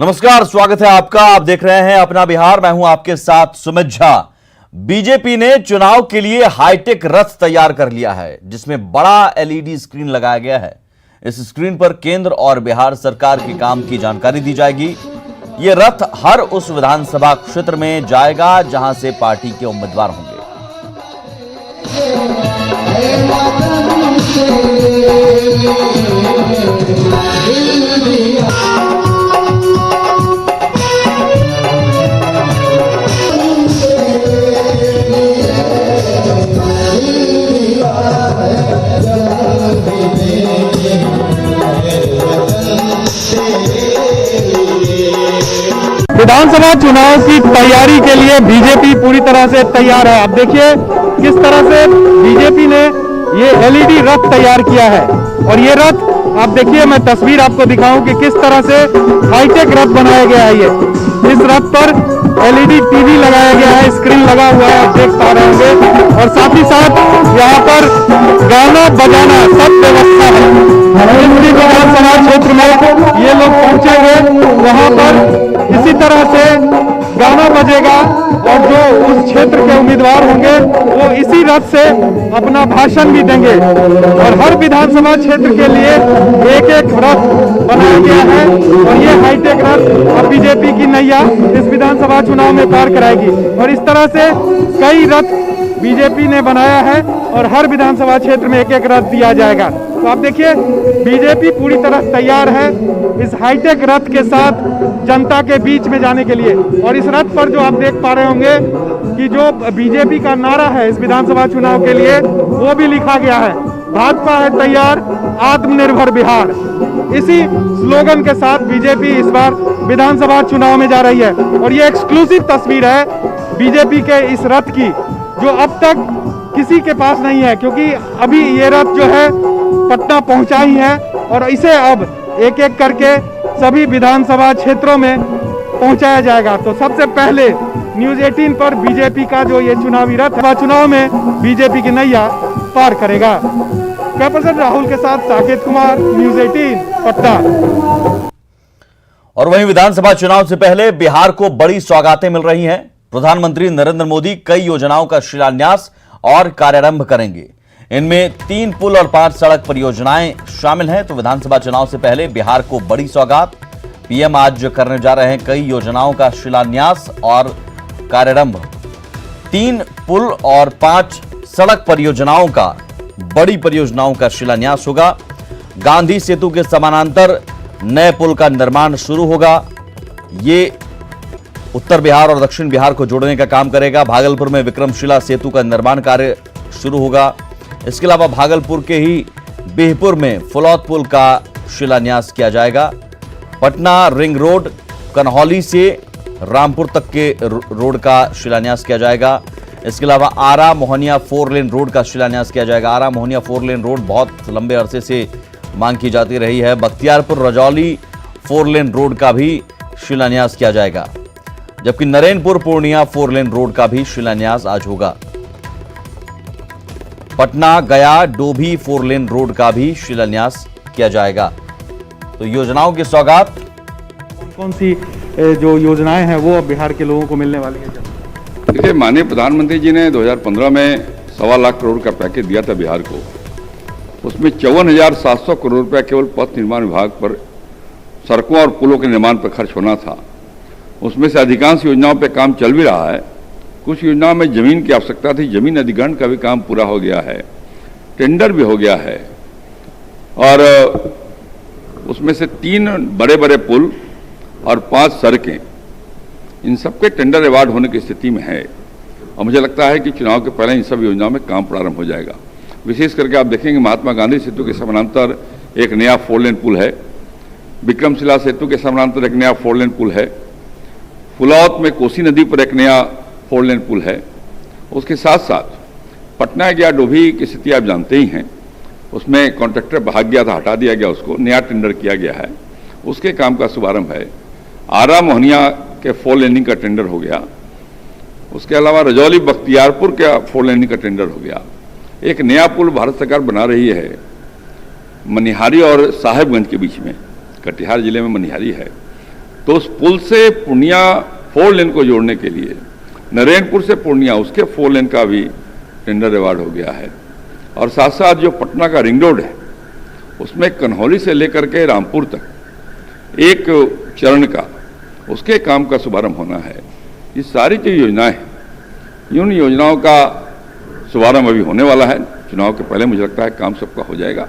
नमस्कार, स्वागत है आपका। आप देख रहे हैं अपना बिहार। मैं हूं आपके साथ सुमित झा। बीजेपी ने चुनाव के लिए हाईटेक रथ तैयार कर लिया है, जिसमें बड़ा एलईडी स्क्रीन लगाया गया है। इस स्क्रीन पर केंद्र और बिहार सरकार के काम की जानकारी दी जाएगी। यह रथ हर उस विधानसभा क्षेत्र में जाएगा जहां से पार्टी के उम्मीदवार होंगे। विधानसभा चुनाव की तैयारी के लिए बीजेपी पूरी तरह से तैयार है। आप देखिए किस तरह से बीजेपी ने ये एलईडी रथ तैयार किया है। और ये रथ आप देखिए, मैं तस्वीर आपको दिखाऊं कि किस तरह से हाईटेक रथ बनाया गया है। ये इस रथ पर एलईडी टीवी लगाया गया है, स्क्रीन लगा हुआ है, आप देख पा रहे होंगे। और साथ ही साथ यहाँ पर गाना बजाना सब व्यवस्था है। विधानसभा क्षेत्र में ये लोग पहुंचेंगे, वहां पर इसी तरह से गाना बजेगा और जो उस क्षेत्र के उम्मीदवार होंगे वो इसी रथ से अपना भाषण भी देंगे। और हर विधानसभा क्षेत्र के लिए एक एक रथ बनाया गया है और ये हाईटेक रथ अब बीजेपी की नैया इस विधानसभा चुनाव में पार कराएगी। और इस तरह से कई रथ बीजेपी ने बनाया है और हर विधानसभा क्षेत्र में एक एक रथ दिया जाएगा। तो आप देखिए, बीजेपी पूरी तरह तैयार है इस हाईटेक रथ के साथ जनता के बीच में जाने के लिए। और इस रथ पर जो आप देख पा रहे होंगे कि जो बीजेपी का नारा है इस विधानसभा चुनाव के लिए, वो भी लिखा गया है, भाजपा है तैयार, आत्मनिर्भर बिहार। इसी स्लोगन के साथ बीजेपी इस बार विधानसभा चुनाव में जा रही है। और ये एक्सक्लूसिव तस्वीर है बीजेपी के इस रथ की, जो अब तक किसी के पास नहीं है, क्योंकि अभी ये रथ जो है पटना पहुंचा ही है और इसे अब एक एक करके सभी विधानसभा क्षेत्रों में पहुंचाया जाएगा। तो सबसे पहले न्यूज़ 18 पर बीजेपी का जो ये चुनावी रथ है, चुनाव में बीजेपी की नैया पार करेगा। कैमरामैन राहुल के साथ साकेत कुमार, न्यूज़ 18 पटना। और वहीं विधानसभा चुनाव से पहले बिहार को बड़ी सौगातें मिल रही हैं। प्रधानमंत्री नरेंद्र मोदी कई योजनाओं का शिलान्यास और कार्यारंभ करेंगे। इनमें 3 पुल और 5 सड़क परियोजनाएं शामिल हैं। तो विधानसभा चुनाव से पहले बिहार को बड़ी सौगात। पीएम आज करने जा रहे हैं कई योजनाओं का शिलान्यास और कार्यारंभ। 3 पुल और 5 सड़क परियोजनाओं का, बड़ी परियोजनाओं का शिलान्यास होगा। गांधी सेतु के समानांतर नए पुल का निर्माण शुरू होगा। ये उत्तर बिहार और दक्षिण बिहार को जोड़ने का काम करेगा। भागलपुर में विक्रमशिला सेतु का निर्माण कार्य शुरू होगा। इसके अलावा भागलपुर के ही बिहपुर में फुलौत पुल का शिलान्यास किया जाएगा। पटना रिंग रोड, कन्हौली से रामपुर तक के रोड का शिलान्यास किया जाएगा। इसके अलावा आरा मोहनिया 4 लेन रोड का शिलान्यास किया जाएगा। आरा मोहनिया 4 लेन रोड बहुत लंबे अरसे से मांग की जाती रही है। बख्तियारपुर रजौली 4 लेन रोड का भी शिलान्यास किया जाएगा, जबकि नरेनपुर पूर्णिया 4 लेन रोड का भी शिलान्यास आज होगा। पटना गया डोभी 4 लेन रोड का भी शिलान्यास किया जाएगा। तो योजनाओं की सौगात, कौन सी जो योजनाएं हैं वो अब बिहार के लोगों को मिलने वाली है? देखिए, माननीय प्रधानमंत्री जी ने 2015 में 1.25 लाख करोड़ का पैकेज दिया था बिहार को। उसमें 54,700 करोड़ रुपया केवल पथ निर्माण विभाग पर, सड़कों और पुलों के निर्माण पर खर्च होना था। उसमें से अधिकांश योजनाओं पर काम चल भी रहा है। कुछ योजनाओं में जमीन की आवश्यकता थी, जमीन अधिग्रहण का भी काम पूरा हो गया है, टेंडर भी हो गया है। और उसमें से 3 बड़े बड़े पुल और 5 सड़कें, इन सबके टेंडर अवार्ड होने की स्थिति में है। और मुझे लगता है कि चुनाव के पहले इन सब योजनाओं में काम प्रारंभ हो जाएगा। विशेष करके आप देखेंगे महात्मा गांधी सेतु के समानांतर एक नया 4 लेन पुल है। विक्रमशिला सेतु के समानांतर एक नया 4 लेन पुल है। फुलौत में कोसी नदी पर एक नया 4 लेन पुल है। उसके साथ साथ पटना गया डोभी की स्थिति आप जानते ही हैं। उसमें कॉन्ट्रैक्टर भाग गया था, हटा दिया गया, उसको नया टेंडर किया गया है, उसके काम का शुभारंभ है। आरा मोहनिया के 4 लेनिंग का टेंडर हो गया। उसके अलावा रजौली बख्तियारपुर का 4 लेनिंग का टेंडर हो गया। एक नया पुल भारत सरकार बना रही है मनिहारी और साहेबगंज के बीच में, कटिहार जिले में मनिहारी है, तो तो उस पुल से पूर्णिया 4 लेन को जोड़ने के लिए नरेंद्रपुर से पूर्णिया उसके 4 लेन का भी टेंडर अवार्ड हो गया है। और साथ साथ जो पटना का रिंग रोड है उसमें कन्हौली से लेकर के रामपुर तक एक चरण का उसके काम का शुभारंभ होना है। ये सारी जो योजनाएं हैं उन योजनाओं का शुभारंभ अभी होने वाला है। चुनाव के पहले मुझे लगता है काम सबका हो जाएगा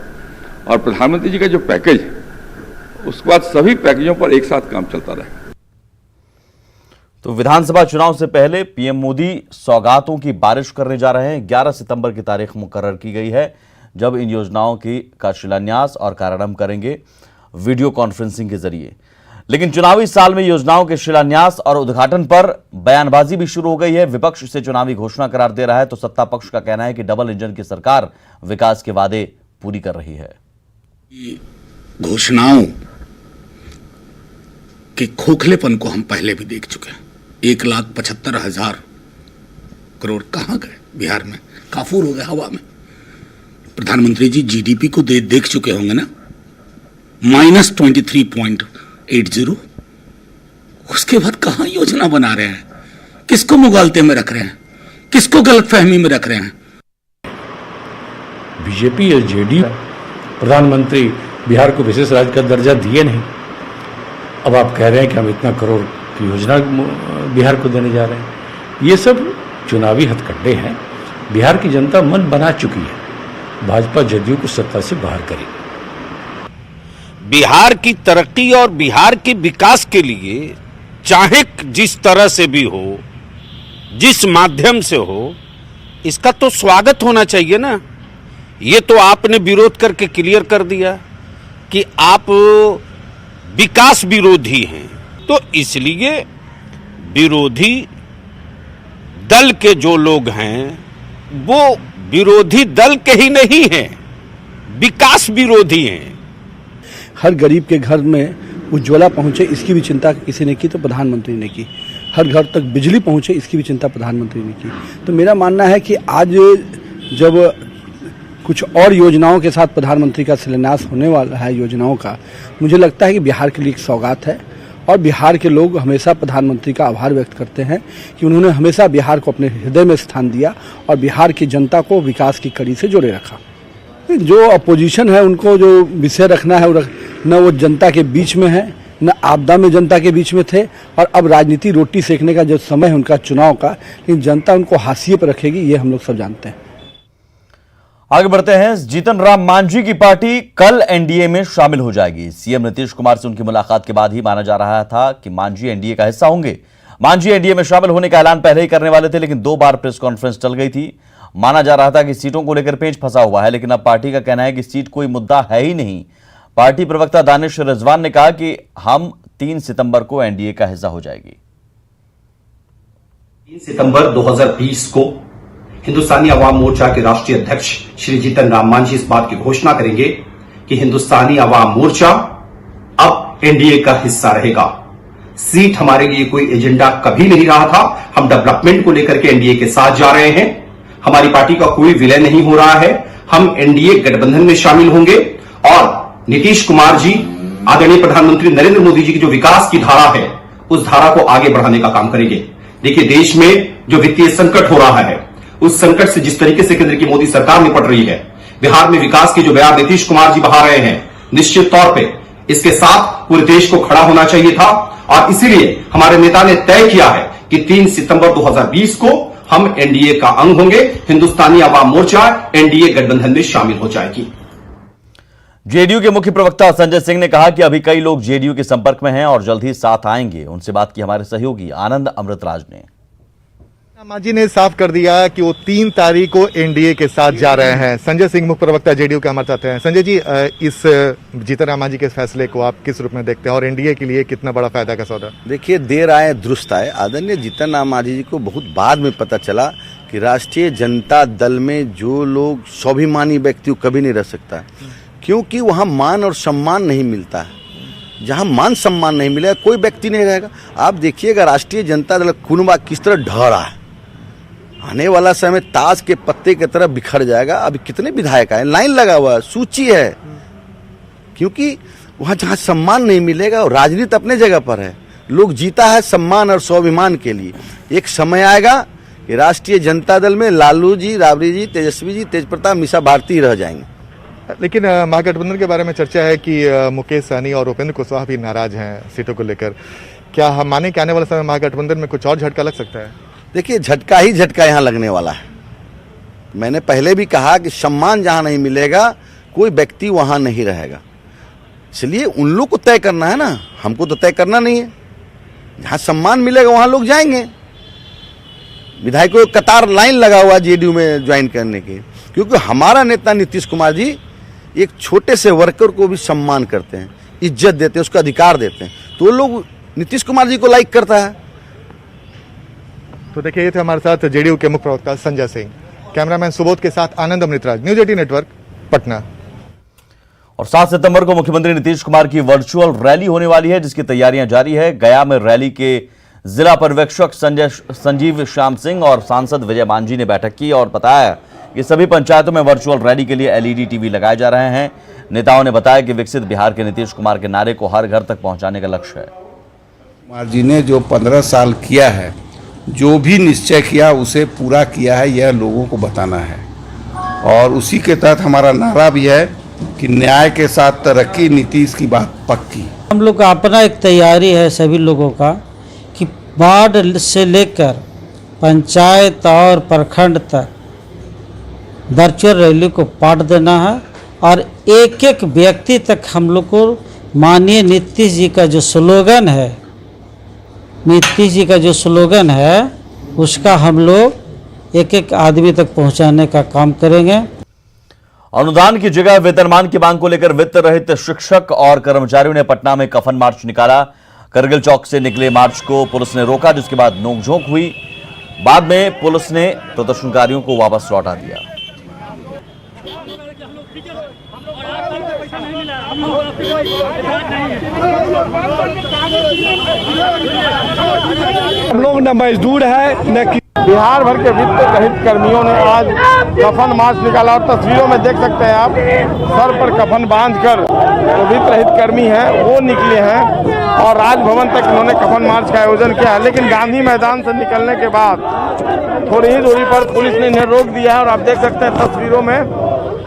और प्रधानमंत्री जी का जो पैकेज है उसके बाद सभी पैकेजों पर एक साथ काम चलता रहेगा। तो विधानसभा चुनाव से पहले पीएम मोदी सौगातों की बारिश करने जा रहे हैं। 11 सितंबर की तारीख मुकर्रर की गई है जब इन योजनाओं का शिलान्यास और कार्यारंभ करेंगे वीडियो कॉन्फ्रेंसिंग के जरिए। लेकिन चुनावी साल में योजनाओं के शिलान्यास और उद्घाटन पर बयानबाजी भी शुरू हो गई है। विपक्ष इसे चुनावी घोषणा करार दे रहा है तो सत्ता पक्ष का कहना है कि डबल इंजन की सरकार विकास के वादे पूरी कर रही है। घोषणाओं के खोखलेपन को हम पहले भी देख चुके हैं। 1,75,000 करोड़ कहां गए? बिहार में काफूर हो गए हवा में। प्रधानमंत्री जी जीडीपी को देख चुके होंगे ना, -23.80। उसके बाद कहां योजना बना रहे हैं? किसको मुगालते में रख रहे हैं? किसको गलतफहमी में रख रहे हैं? बीजेपी या जेडीयू प्रधानमंत्री बिहार को विशेष राज्य का दर्जा दिए नहीं। अब आप कह रहे हैं कि हम इतना करोड़ की योजना बिहार को देने जा रहे हैं। ये सब चुनावी हथकंडे हैं। बिहार की जनता मन बना चुकी है, भाजपा जदयू को सत्ता से बाहर करेगी। बिहार की तरक्की और बिहार के विकास के लिए चाहे जिस तरह से भी हो, जिस माध्यम से हो, इसका तो स्वागत होना चाहिए ना। ये तो आपने विरोध करके क्लियर कर दिया कि आप विकास विरोधी हैं। तो इसलिए विरोधी दल के जो लोग हैं वो विरोधी दल के ही नहीं हैं, विकास विरोधी हैं। हर गरीब के घर में उज्ज्वला पहुंचे इसकी भी चिंता किसी ने की तो प्रधानमंत्री ने की। हर घर तक बिजली पहुंचे इसकी भी चिंता प्रधानमंत्री ने की। तो मेरा मानना है कि आज जब कुछ और योजनाओं के साथ प्रधानमंत्री का शिलान्यास होने वाला है योजनाओं का, मुझे लगता है कि बिहार के लिए एक सौगात है। और बिहार के लोग हमेशा प्रधानमंत्री का आभार व्यक्त करते हैं कि उन्होंने हमेशा बिहार को अपने हृदय में स्थान दिया और बिहार की जनता को विकास की कड़ी से जोड़े रखा। जो अपोजिशन है उनको जो विषय रखना है न वो जनता के बीच में है, न आपदा में जनता के बीच में थे। और अब राजनीति रोटी सेकने का जो समय है उनका चुनाव का, लेकिन जनता उनको हाशिए पर रखेगी, ये हम लोग सब जानते हैं। आगे बढ़ते हैं। जीतन राम मांझी की पार्टी कल एनडीए में शामिल हो जाएगी। सीएम नीतीश कुमार से उनकी मुलाकात के बाद ही माना जा रहा था कि मांझी एनडीए का हिस्सा होंगे। मांझी एनडीए में शामिल होने का ऐलान पहले ही करने वाले थे, लेकिन 2 बार प्रेस कॉन्फ्रेंस टल गई थी। माना जा रहा था कि सीटों को लेकर पेंच फंसा हुआ है, लेकिन अब पार्टी का कहना है कि सीट कोई मुद्दा है ही नहीं। पार्टी प्रवक्ता दानिश रिजवान ने कहा कि हम 3 सितंबर को एनडीए का हिस्सा हो जाएगी। 3 सितंबर 2020 को हिंदुस्तानी अवाम मोर्चा के राष्ट्रीय अध्यक्ष श्री जीतन राम मांझी इस बात की घोषणा करेंगे कि हिंदुस्तानी अवाम मोर्चा अब एनडीए का हिस्सा रहेगा। सीट हमारे लिए कोई एजेंडा कभी नहीं रहा था। हम डेवलपमेंट को लेकर के एनडीए के साथ जा रहे हैं। हमारी पार्टी का कोई विलय नहीं हो रहा है। हम एनडीए गठबंधन में शामिल होंगे और नीतीश कुमार जी, आदरणीय प्रधानमंत्री नरेंद्र मोदी जी की जो विकास की धारा है उस धारा को आगे बढ़ाने का काम करेंगे। देखिए, देश में जो वित्तीय संकट हो रहा है उस संकट से जिस तरीके से केंद्र की मोदी सरकार निपट रही है, बिहार में विकास की जो बयान नीतीश कुमार जी बहा रहे हैं, निश्चित तौर पे इसके साथ पूरे देश को खड़ा होना चाहिए था। और इसीलिए हमारे नेता ने तय किया है कि 3 सितंबर 2020 को हम एनडीए का अंग होंगे। हिंदुस्तानी अवाम मोर्चा एनडीए गठबंधन में शामिल हो जाएगी। जेडीयू के मुख्य प्रवक्ता संजय सिंह ने कहा कि अभी कई लोग जेडीयू के संपर्क में हैं और जल्द ही साथ आएंगे। उनसे बात की हमारे सहयोगी आनंद अमृतराज ने। मांझी ने साफ कर दिया कि वो 3 तारीख को एनडीए के साथ जा रहे हैं। संजय सिंह मुख्य प्रवक्ता जेडीयू के हमारे साथ हैं। संजय जी, इस जीतन राम मांझी के फैसले को आप किस रूप में देखते हैं और एनडीए के लिए कितना बड़ा फायदा का सौदा? देखिए, देर आए दुरुस्त आए। आदरणीय जीतन राम मांझी जी को बहुत बाद में पता चला कि राष्ट्रीय जनता दल में जो लोग स्वाभिमानी व्यक्ति कभी नहीं रह सकता, क्योंकि वहां मान और सम्मान नहीं मिलता है। जहां मान सम्मान नहीं मिलेगा कोई व्यक्ति नहीं रहेगा। आप देखिएगा राष्ट्रीय जनता दल कुनबा किस तरह ढह रहा है। आने वाला समय ताश के पत्ते की तरह बिखर जाएगा। अभी कितने विधायक आए, लाइन लगा हुआ है, सूची है, क्योंकि वहां जहां सम्मान नहीं मिलेगा और राजनीति अपने जगह पर है, लोग जीता है सम्मान और स्वाभिमान के लिए। एक समय आएगा कि राष्ट्रीय जनता दल में लालू जी, राबड़ी जी, तेजस्वी जी, तेजप्रताप, मीसा भारती रह जाएंगे। लेकिन महागठबंधन के बारे में चर्चा है कि मुकेश सहनी और उपेंद्र कुशवाहा भी नाराज हैं सीटों को लेकर। क्या हम माने कि आने वाले समय महागठबंधन में कुछ और झटका लग सकता है? देखिए, झटका ही झटका यहाँ लगने वाला है। मैंने पहले भी कहा कि सम्मान जहाँ नहीं मिलेगा कोई व्यक्ति वहाँ नहीं रहेगा। इसलिए उन लोग को तय करना है ना, हमको तो तय करना नहीं है। जहाँ सम्मान मिलेगा वहाँ लोग जाएंगे। विधायकों की कतार लाइन लगा हुआ जेडीयू में ज्वाइन करने के, क्योंकि हमारा नेता नीतीश कुमार जी एक छोटे से वर्कर को भी सम्मान करते हैं, इज्जत देते हैं, उसको अधिकार देते हैं। तो लोग नीतीश कुमार जी को लाइक करता है। तो देखिए, ये थे हमारे साथ जेडीयू के मुख्य प्रवक्ता संजय सिंह। कैमरामैन सुबोध के साथ आनंद अमृतराज, न्यूज 18 नेटवर्क, पटना। और 7 सितंबर को मुख्यमंत्री नीतीश कुमार की वर्चुअल रैली होने वाली है, जिसकी तैयारियां जारी है। गया में रैली के जिला पर्यवेक्षक संजीव श्याम सिंह और सांसद विजय मांझी ने बैठक की और बताया कि सभी पंचायतों में वर्चुअल रैली के लिए एलईडी टीवी लगाए जा रहे हैं। नेताओं ने बताया कि विकसित बिहार के नीतीश कुमार के नारे को हर घर तक पहुंचाने का लक्ष्य है। कुमार जी ने जो 15 साल किया है, जो भी निश्चय किया उसे पूरा किया है, यह लोगों को बताना है। और उसी के तहत हमारा नारा भी है कि न्याय के साथ तरक्की, नीतीश की बात पक्की। हम लोग का अपना एक तैयारी है सभी लोगों का कि वार्ड से लेकर पंचायत और प्रखंड तक वर्चुअल रैली को पाठ देना है और एक एक व्यक्ति तक हम लोग को माननीय नीतीश जी का जो स्लोगन है, उसका हम लोग एक एक आदमी तक पहुंचाने का काम करेंगे। अनुदान की जगह वेतनमान की मांग को लेकर वित्त रहित शिक्षक और कर्मचारियों ने पटना में कफन मार्च निकाला। करगिल चौक से निकले मार्च को पुलिस ने रोका, जिसके बाद नोकझोंक हुई। बाद में पुलिस ने प्रदर्शनकारियों को वापस लौटा दिया। हम लोग न मजदूर है न। बिहार भर के वित्त रहित कर्मियों ने आज कफन मार्च निकाला और तस्वीरों में देख सकते हैं आप, सर पर कफन बांधकर जो वित्त रहित कर्मी हैं वो निकले हैं और राजभवन तक इन्होंने कफन मार्च का आयोजन किया है। लेकिन गांधी मैदान से निकलने के बाद थोड़ी ही दूरी पर पुलिस ने इन्हें रोक दिया है और आप देख सकते हैं तस्वीरों में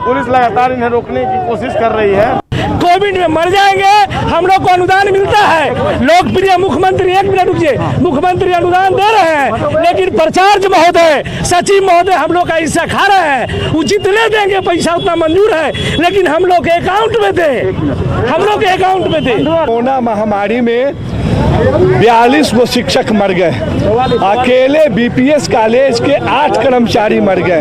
पुलिस लगातार इन्हें रोकने की कोशिश कर रही है। कोविड में मर जाएंगे, हम लोग को अनुदान मिलता है। लोकप्रिय मुख्यमंत्री, एक मिनट रुकिए, मुख्यमंत्री अनुदान दे रहे हैं, लेकिन प्रचार्य महोदय, सचिव महोदय हम लोग का हिस्सा खा रहे हैं। वो जितने देंगे पैसा उतना मंजूर है, लेकिन हम लोग के अकाउंट में दे। कोरोना महामारी में 42 गो शिक्षक मर गए, अकेले बीपीएस कॉलेज के 8 कर्मचारी मर गए।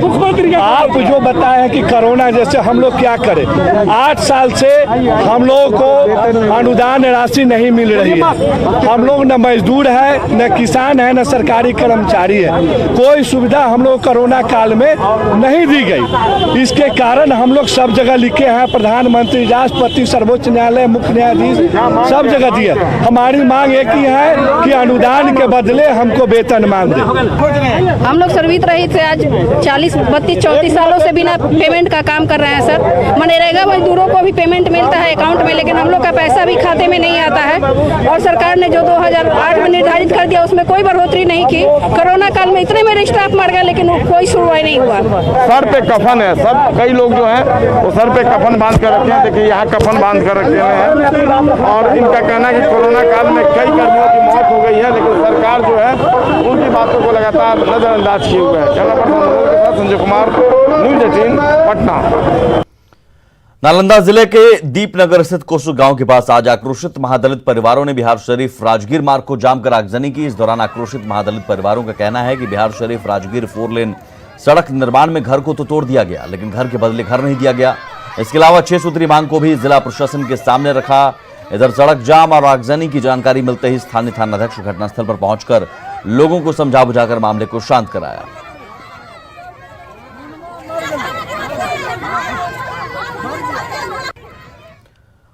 आप जो बताएं कि कोरोना जैसे हम लोग क्या करें? 8 साल से हम लोगों को अनुदान राशि नहीं मिल रही है। हम लोग न मजदूर है, न किसान है, न सरकारी कर्मचारी है। कोई सुविधा हम लोग कोरोना काल में नहीं दी गई। इसके कारण हम लोग सब जगह लिखे हैं, प्रधानमंत्री, राष्ट्रपति, सर्वोच्च न्यायालय, मुख्य न्यायाधीश, सब जगह दिए। हमारी मांग एक ही है कि अनुदान के बदले हमको वेतनमान दे। हम लोग सर्विस रहित से आज 40, 32, 34 सालों से बिना पेमेंट का काम कर रहे हैं सर। मनरेगा मजदूरों को भी पेमेंट मिलता है अकाउंट में, लेकिन हम लोग का पैसा भी खाते में नहीं आता है। और सरकार ने जो 2008 में निर्धारित कर दिया उसमें कोई बढ़ोतरी नहीं की। कोरोना काल में इतने मेरे स्टाफ मर गए, लेकिन कोई सुनवाई नहीं हुआ। सर पे कफन है, सब कई लोग जो है वो सर पे कफन बांध कर रखे हैं। देखिए यहाँ कफन बांध कर रखे हैं और इनका कहना है कि कोरोना काल में कई कर्मियों की मौत हो गई है, लेकिन सरकार जो है उनकी बातों को लगातार नजरअंदाज किए हुए है। कैमरा पर्सन के साथ संजय कुमार, न्यूज 18 पटना। नालंदा जिले के दीपनगर स्थित कोसु गांव के पास आज आक्रोशित महादलित परिवारों ने बिहार शरीफ राजगीर मार्ग को जाम कर आगजनी की। इस दौरान आक्रोशित महादलित परिवारों का कहना है कि बिहार शरीफ राजगीर 4 लेन सड़क निर्माण में घर को तो तोड़ दिया गया, लेकिन घर के बदले घर नहीं दिया गया। इसके अलावा 6 सूत्री मांग को भी जिला प्रशासन के सामने रखा। इधर सड़क जाम और आगजनी की जानकारी मिलते ही स्थानीय थानाध्यक्ष घटनास्थल पर पहुंचकर लोगों को समझा बुझाकर मामले को शांत कराया।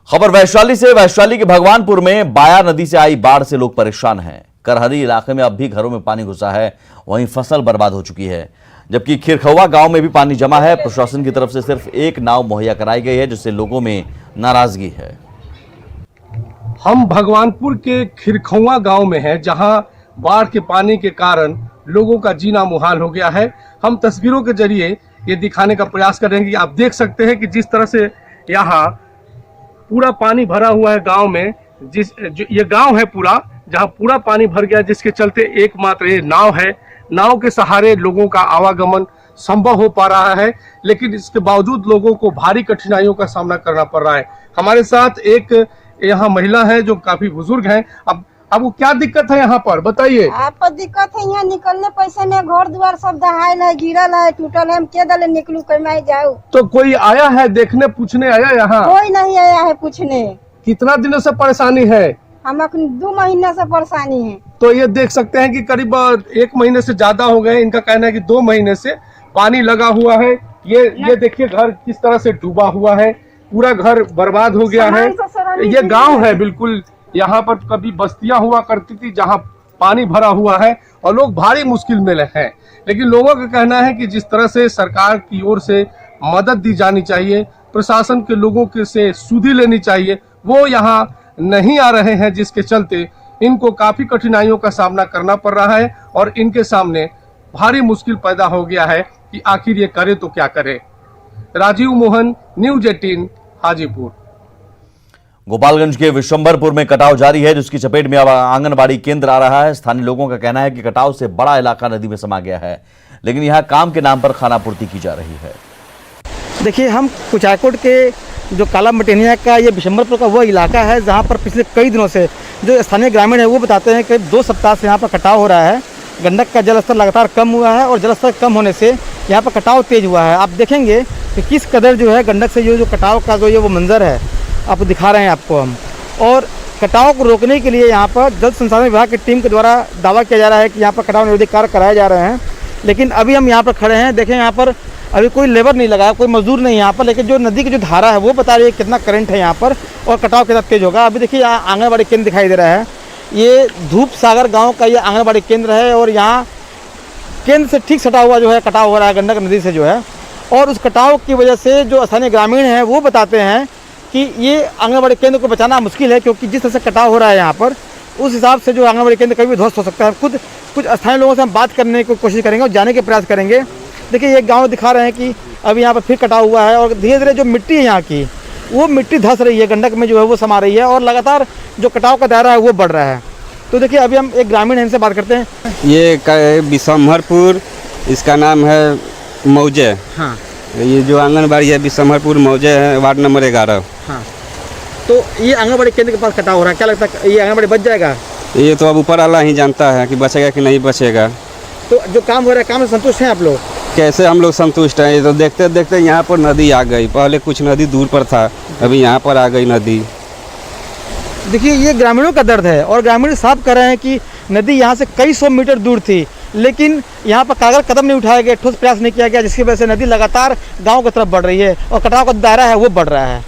खबर वैशाली से। वैशाली के भगवानपुर में बाया नदी से आई बाढ़ से लोग परेशान हैं। करहरी इलाके में अब भी घरों में पानी घुसा है, वहीं फसल बर्बाद हो चुकी है, जबकि खिरखौवा गांव में भी पानी जमा है। प्रशासन की तरफ से सिर्फ एक नाव मुहैया कराई गई है, जिससे लोगों में नाराजगी है। हम भगवानपुर के खिरखुआ गांव में हैं, जहां बाढ़ के पानी के कारण लोगों का जीना मुहाल हो गया है। हम तस्वीरों के जरिए ये दिखाने का प्रयास कर रहे हैं कि आप देख सकते हैं कि जिस तरह से यहाँ पूरा पानी भरा हुआ है गांव में, ये गांव है पूरा, जहां पूरा पानी भर गया, जिसके चलते एकमात्र ये नाव है। नाव के सहारे लोगों का आवागमन संभव हो पा रहा है, लेकिन इसके बावजूद लोगों को भारी कठिनाइयों का सामना करना पड़ रहा है। हमारे साथ एक यहाँ महिला है जो काफी बुजुर्ग हैं। अब आपको क्या दिक्कत है यहाँ पर, बताइए। आपको दिक्कत है यहाँ निकलने पैसे में, घर द्वार सब दहायल है, गिरल है, टूटल है, हम के दले निकलू, कहीं जाऊँ। तो कोई आया है देखने पूछने आया यहाँ? कोई नहीं आया है पूछने। कितना दिनों से परेशानी है? हम 2 महीने से परेशानी है। तो ये देख सकते हैं कि करीब 1 महीने से ज्यादा हो गए। इनका कहना है कि 2 महीने से पानी लगा हुआ है। ये देखिए घर किस तरह से डूबा हुआ है, पूरा घर बर्बाद हो गया है। ये गांव है बिल्कुल, यहाँ पर कभी बस्तियां हुआ करती थी जहाँ पानी भरा हुआ है और लोग भारी मुश्किल में हैं। लेकिन लोगों का कहना है कि जिस तरह से सरकार की ओर से मदद दी जानी चाहिए, प्रशासन के लोगों के से सुधि लेनी चाहिए, वो यहाँ नहीं आ रहे हैं, जिसके चलते इनको काफी कठिनाइयों का सामना करना पड़ रहा है और इनके सामने भारी मुश्किल पैदा हो गया है कि आखिर ये करे तो क्या करे। राजीव मोहन, न्यूज 18, हाजीपुर। गोपालगंज के विशंभरपुर में कटाव जारी है, जिसकी चपेट में अब आंगनबाड़ी केंद्र आ रहा है। स्थानीय लोगों का कहना है कि कटाव से बड़ा इलाका नदी में समा गया है, लेकिन यहाँ काम के नाम पर खानापूर्ति की जा रही है। देखिए, हम कुचायकोट के जो काला मटेनिया का ये विशंभरपुर का वो इलाका है जहाँ पर पिछले कई दिनों से जो स्थानीय ग्रामीण है वो बताते हैं कि 2 सप्ताह से यहाँ पर कटाव हो रहा है। गंडक का जलस्तर लगातार कम हुआ है और जलस्तर कम होने से यहाँ पर कटाव तेज हुआ है। आप देखेंगे कि किस कदर जो है गंडक से जो कटाव का जो ये वो मंजर है आप दिखा रहे हैं आपको हम। और कटाव को रोकने के लिए यहाँ पर जल संसाधन विभाग की टीम के द्वारा दावा किया जा रहा है कि यहाँ पर कटाव निरोधी कार्य कराए जा रहे हैं। लेकिन अभी हम यहाँ पर खड़े हैं, देखें यहाँ पर अभी कोई लेबर नहीं लगा है, कोई मजदूर नहीं यहाँ पर, लेकिन जो नदी की जो धारा है वो बता रही है कितना करंट है यहाँ पर और कटाव कितना तेज होगा। अभी देखिए यहाँ आंगनबाड़ी केंद्र दिखाई दे रहा है, ये धूप सागर गाँव का ये आंगनबाड़ी केंद्र है और यहाँ केंद्र से ठीक सटा हुआ जो है कटाव हो रहा है गंडक नदी से जो है। और उस कटाव की वजह से जो स्थानीय ग्रामीण हैं वो बताते हैं कि ये आंगनबाड़ी केंद्र को बचाना मुश्किल है, क्योंकि जिस तरह से कटाव हो रहा है यहाँ पर उस हिसाब से जो आंगनबाड़ी केंद्र कभी भी ध्वस्त हो सकता है। खुद कुछ स्थानीय लोगों से हम बात करने की कोशिश करेंगे और जाने के प्रयास करेंगे। देखिए ये गांव दिखा रहे हैं कि अभी यहाँ पर फिर कटाव हुआ है और धीरे धीरे जो मिट्टी है यहाँ की वो मिट्टी धंस रही है, गंडक में जो है वो समा रही है और लगातार जो कटाव का दायरा है वो बढ़ रहा है। तो देखिए अभी हम एक ग्रामीण है, इनसे बात करते हैं। ये विशंभरपुर, इसका नाम है मौजे। हाँ, ये जो आंगनबाड़ी है विशंभरपुर मौजे है, वार्ड नंबर 11। हाँ, तो ये आंगनबाड़ी केंद्र के पास कटाव हो रहा है, क्या लगता है ये आंगनबाड़ी बच जाएगा? ये तो अब ऊपर वाला ही जानता है कि बचेगा कि नहीं बचेगा। तो जो काम हो रहा है काम से संतुष्ट हैं आप लोग? कैसे हम लोग संतुष्ट हैं, ये तो देखते देखते यहाँ पर नदी आ गई। पहले कुछ नदी दूर पर था, अभी यहाँ पर आ गई नदी। देखिए ये ग्रामीणों का दर्द है और ग्रामीण साफ कर रहे हैं कि नदी यहाँ से कई 100 मीटर दूर थी, लेकिन यहाँ पर कारगर कदम नहीं उठाया गया, ठोस प्रयास नहीं किया गया, जिसकी वजह से नदी लगातार गांव की तरफ बढ़ रही है और कटाव का दायरा है वो बढ़ रहा है।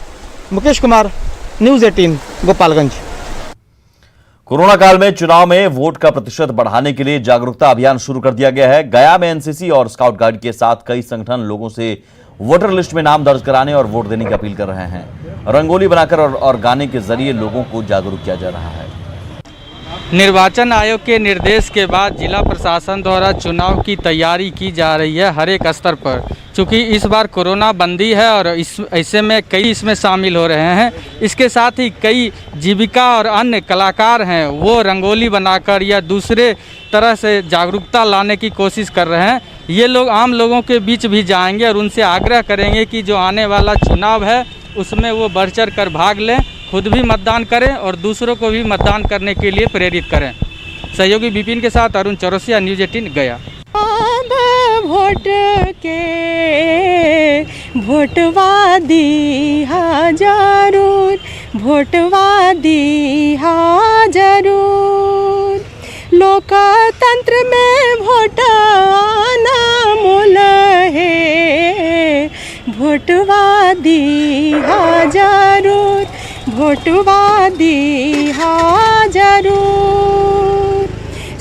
मुकेश कुमार, न्यूज़ 18, गोपालगंज। कोरोना काल में चुनाव में वोट का प्रतिशत बढ़ाने के लिए जागरूकता अभियान शुरू कर दिया गया है। गया में एनसीसी और स्काउट गाइड के साथ कई संगठन लोगों से वोटर लिस्ट में नाम दर्ज कराने और वोट देने की अपील कर रहे हैं। रंगोली बनाकर और गाने के जरिए लोगों को जागरूक किया जा रहा है। निर्वाचन आयोग के निर्देश के बाद जिला प्रशासन द्वारा चुनाव की तैयारी की जा रही है हर एक स्तर पर। चूँकि इस बार कोरोना बंदी है और ऐसे में कई इसमें शामिल हो रहे हैं। इसके साथ ही कई जीविका और अन्य कलाकार हैं, वो रंगोली बनाकर या दूसरे तरह से जागरूकता लाने की कोशिश कर रहे हैं। ये लोग आम लोगों के बीच भी जाएंगे और उनसे आग्रह करेंगे कि जो आने वाला चुनाव है उसमें वो बढ़ चढ़ कर भाग लें, खुद भी मतदान करें और दूसरों को भी मतदान करने के लिए प्रेरित करें। सहयोगी विपिन के साथ अरुण चौरसिया, न्यूज़ 18 गया। वोट के वोटवा दिहा जरूर, वोटवा दिहा जरूर। लोकतंत्र में वोट अनमोल है, वोटवा दिहा जरूर, वोटवा दिहा जरूर।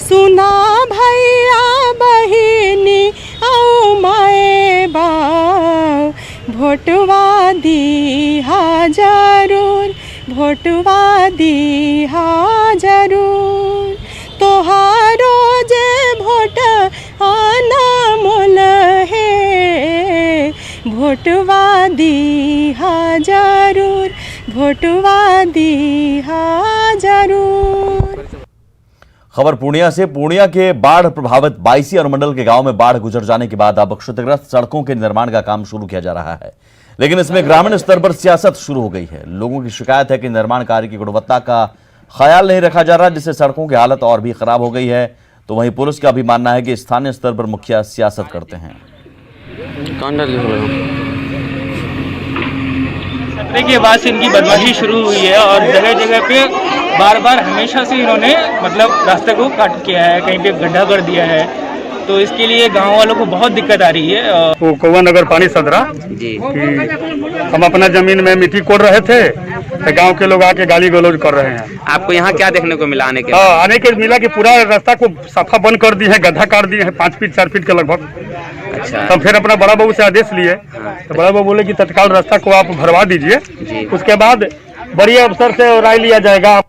सुना भैया बहिनी औ माए बाप, वोटवा दिहा जरूर, भोटवा दीहा जरूर तोहारो जे भोट आना मोल है भोटवा दीहा जरूर भोटवा दीहा जरूर। खबर पूर्णिया से। पूर्णिया के बाढ़ प्रभावित बायसी अनुमंडल के गांव में बाढ़ गुजर जाने के बाद अब क्षतिग्रस्त सड़कों के निर्माण का काम शुरू किया जा रहा है, लेकिन इसमें ग्रामीण स्तर पर सियासत शुरू हो गई है। लोगों की शिकायत है कि निर्माण कार्य की गुणवत्ता का ख्याल नहीं रखा जा रहा, जिससे सड़कों की हालत और भी खराब हो गई है। तो वहीं पुलिस का भी मानना है कि स्थानीय स्तर पर मुखिया सियासत करते हैं। खतरे के बाद से इनकी बदमाशी शुरू हुई है और जगह जगह पे बार बार हमेशा से इन्होंने मतलब रास्ते को काट किया है, कहीं पे गड्ढा कर दिया है, तो इसके लिए गांव वालों को बहुत दिक्कत आ रही है। वो कौवा नगर पानी सदरा कि हम अपना जमीन में मिट्टी कोड़ रहे थे तो गांव के लोग आके गाली गलौज कर रहे हैं। आपको यहाँ क्या देखने को मिला आने के? आने के मिला कि पूरा रास्ता को सफा बंद कर दिए हैं, गड्ढा काट दिए हैं 5 फीट 4 फीट के लगभग। अच्छा। तो फिर अपना बड़ा बाबू से आदेश लिए तो बड़ा बाबू बोले कि तत्काल रास्ता को आप भरवा दीजिए, उसके बाद बड़ी अफसर से राय लिया जाएगा।